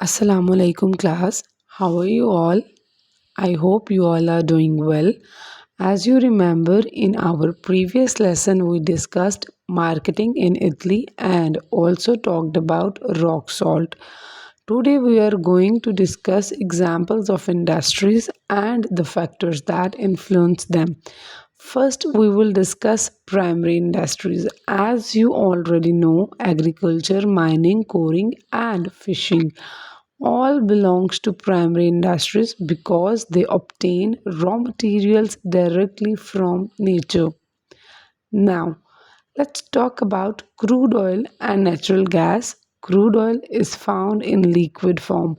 Assalamu alaikum class. How are you all? I hope you all are doing well. As you remember, in our previous lesson, we discussed marketing in Italy and also talked about rock salt. Today, we are going to discuss examples of industries and the factors that influence them. First, we will discuss primary industries. As you already know, agriculture, mining, quarrying, and fishing all belongs to primary industries because they obtain raw materials directly from nature. Now, let's talk about crude oil and natural gas. Crude oil is found in liquid form,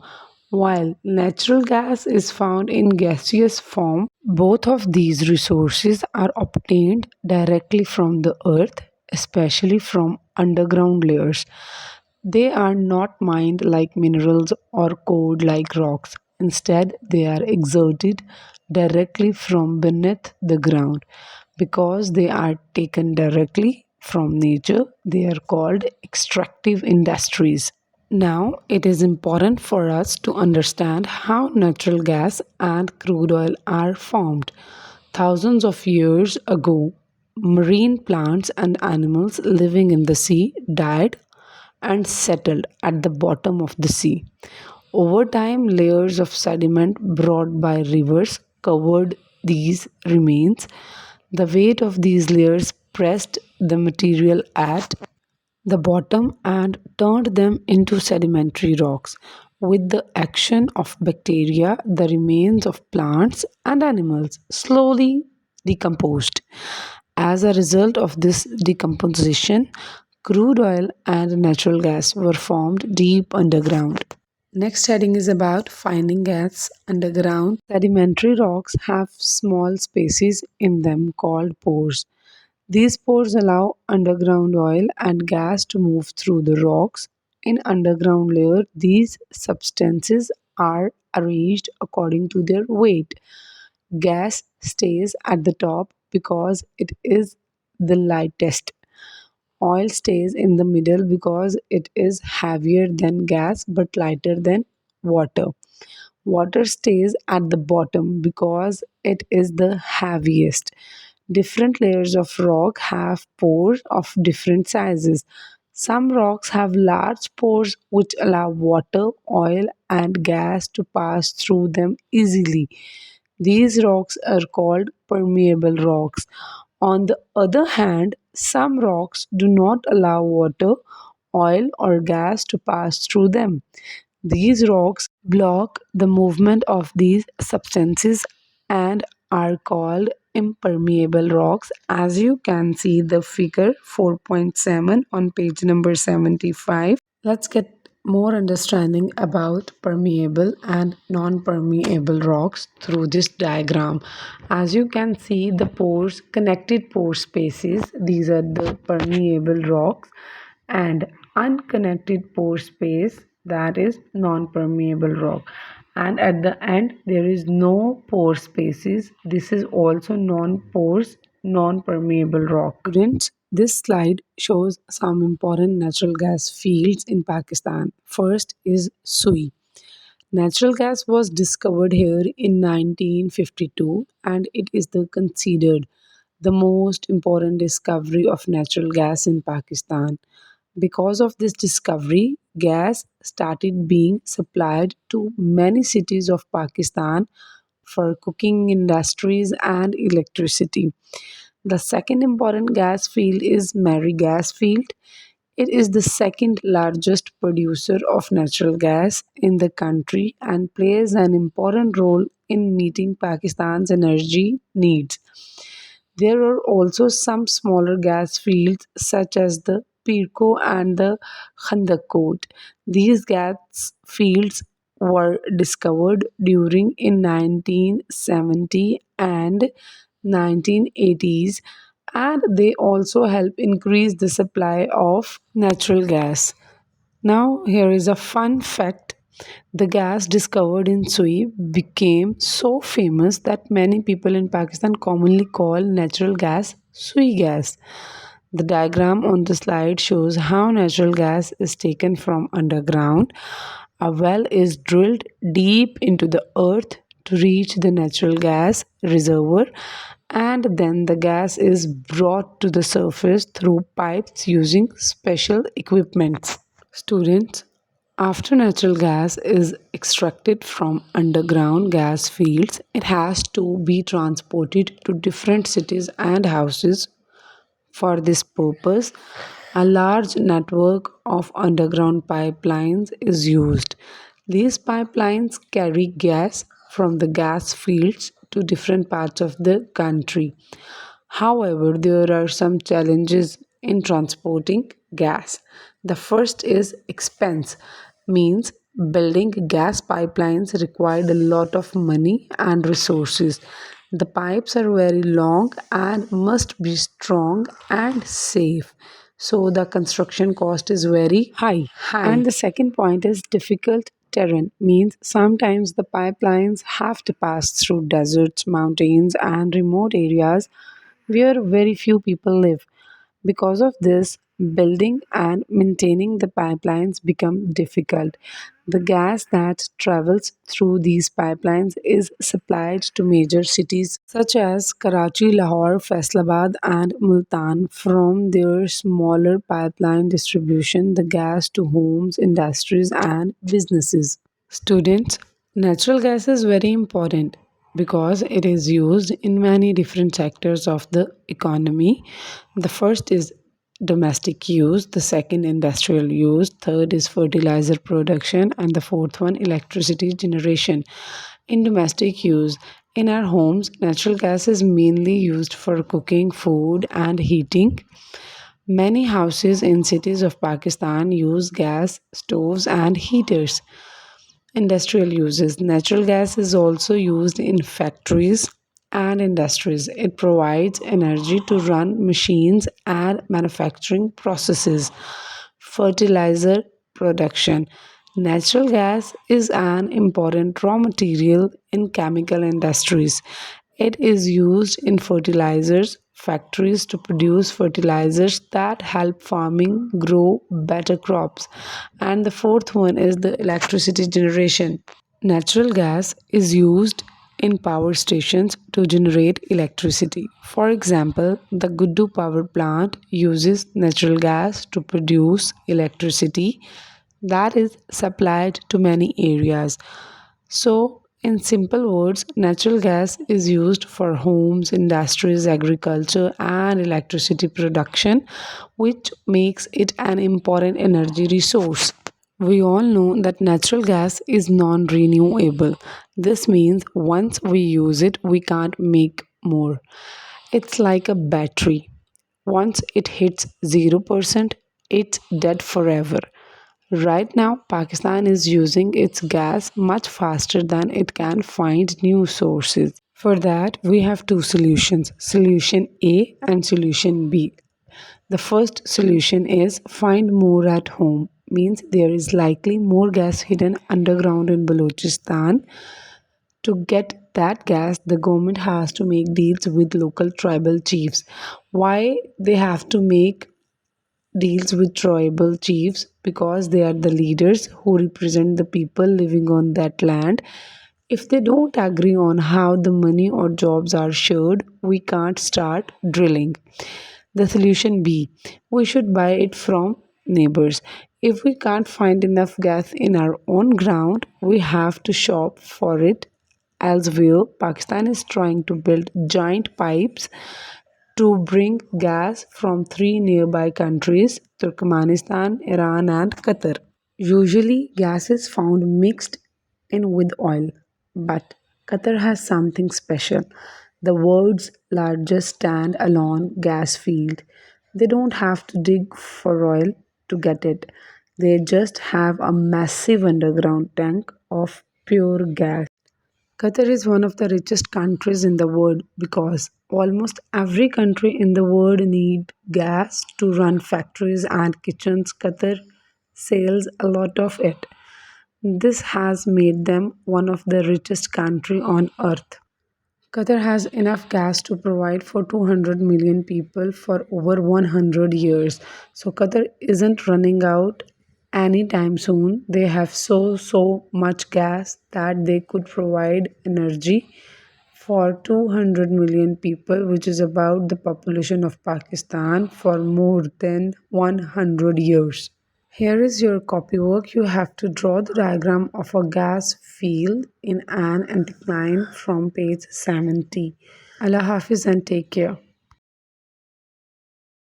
while natural gas is found in gaseous form. Both of these resources are obtained directly from the earth, especially from underground layers. They are not mined like minerals or cored like rocks. Instead, they are exerted directly from beneath the ground. Because they are taken directly from nature, they are called extractive industries. Now, it is important for us to understand how natural gas and crude oil are formed. Thousands of years ago, marine plants and animals living in the sea died and settled at the bottom of the sea. Over time, layers of sediment brought by rivers covered these remains. The weight of these layers pressed the material at the bottom and turned them into sedimentary rocks. With the action of bacteria, the remains of plants and animals slowly decomposed. As a result of this decomposition, crude oil and natural gas were formed deep underground. Next heading is about finding gas underground. Sedimentary rocks have small spaces in them called pores. These pores allow underground oil and gas to move through the rocks. In underground layer, these substances are arranged according to their weight. Gas stays at the top because it is the lightest. Oil stays in the middle because it is heavier than gas but lighter than water. Water stays at the bottom because it is the heaviest. Different layers of rock have pores of different sizes. Some rocks have large pores which allow water, oil, and gas to pass through them easily. These rocks are called permeable rocks. On the other hand, some rocks do not allow water, oil, or gas to pass through them. These rocks block the movement of these substances and are called impermeable rocks, as you can see the figure 4.7 on page number 75. Let's get more understanding about permeable and non-permeable rocks through this diagram. As you can see the pores, connected pore spaces, these are the permeable rocks, and unconnected pore space, that is non-permeable rock, and at the end there is no pore spaces, this is also non-pores, non-permeable rock. Students, this slide shows some important natural gas fields in Pakistan. First is Sui. Natural gas was discovered here in 1952 and it is considered the most important discovery of natural gas in Pakistan. Because of this discovery, gas started being supplied to many cities of Pakistan for cooking industries and electricity. The second important gas field is Mary gas field. It is the second largest producer of natural gas in the country and plays an important role in meeting Pakistan's energy needs. There are also some smaller gas fields such as the Pirko and the Khandakot. These gas fields were discovered during in 1970 and 1980s, and they also help increase the supply of natural gas. Now, here is a fun fact. The gas discovered in Sui became so famous that many people in Pakistan commonly call natural gas Sui gas. The diagram on the slide shows how natural gas is taken from underground. A well is drilled deep into the earth to reach the natural gas reservoir, and then the gas is brought to the surface through pipes using special equipment. Students, after natural gas is extracted from underground gas fields, it has to be transported to different cities and houses. For this purpose, a large network of underground pipelines is used. These pipelines carry gas from the gas fields to different parts of the country. However, there are some challenges in transporting gas. The first is expense, means building gas pipelines required a lot of money and resources. The pipes are very long and must be strong and safe. So the construction cost is very high. And the second point is difficult terrain, means sometimes the pipelines have to pass through deserts, mountains, and remote areas where very few people live. Because of this, building and maintaining the pipelines become difficult. The gas that travels through these pipelines is supplied to major cities such as Karachi, Lahore, Faisalabad, and Multan. From their smaller pipeline distribution, the gas to homes, industries, and businesses. Students, natural gas is very important because it is used in many different sectors of the economy. The first is domestic use, the second industrial use, third is fertilizer production, and the fourth one electricity generation. In domestic use, in our homes, natural gas is mainly used for cooking food and heating. Many houses in cities of Pakistan use gas stoves and heaters. Industrial uses. Natural gas is also used in factories and industries. It provides energy to run machines and manufacturing processes. Fertilizer production. Natural gas is an important raw material in chemical industries. It is used in fertilizers factories to produce fertilizers that help farming grow better crops. And the fourth one is the electricity generation. Natural gas is used in power stations to generate electricity. For example, the Guddu power plant uses natural gas to produce electricity that is supplied to many areas. So, in simple words, natural gas is used for homes, industries, agriculture, and electricity production, which makes it an important energy resource. We all know that natural gas is non renewable. This means once we use it, we can't make more. It's like a battery. Once it hits 0%, it's dead forever. Right now, Pakistan is using its gas much faster than it can find new sources. For that, we have two solutions, solution A and solution B. The first solution is find more at home, means there is likely more gas hidden underground in Balochistan. To get that gas, the government has to make deals with local tribal chiefs. Why they have to make deals with tribal chiefs? Because they are the leaders who represent the people living on that land. If they don't agree on how the money or jobs are shared, we can't start drilling. The solution B, we should buy it from neighbors. If we can't find enough gas in our own ground, we have to shop for it elsewhere. Pakistan is trying to build giant pipes to bring gas from three nearby countries, Turkmenistan, Iran, and Qatar. Usually, gas is found mixed in with oil, but Qatar has something special, the world's largest stand-alone gas field. They don't have to dig for oil to get it, they just have a massive underground tank of pure gas. Qatar is one of the richest countries in the world because almost every country in the world need gas to run factories and kitchens. Qatar sells a lot of it. This has made them one of the richest country on earth. Qatar has enough gas to provide for 200 million people for over 100 years. So Qatar isn't running out anytime soon. They have so much gas that they could provide energy for 200 million people, which is about the population of Pakistan, for more than 100 years. Here is your copywork. You have to draw the diagram of a gas field in an anticline from page 70. Allah Hafiz and take care.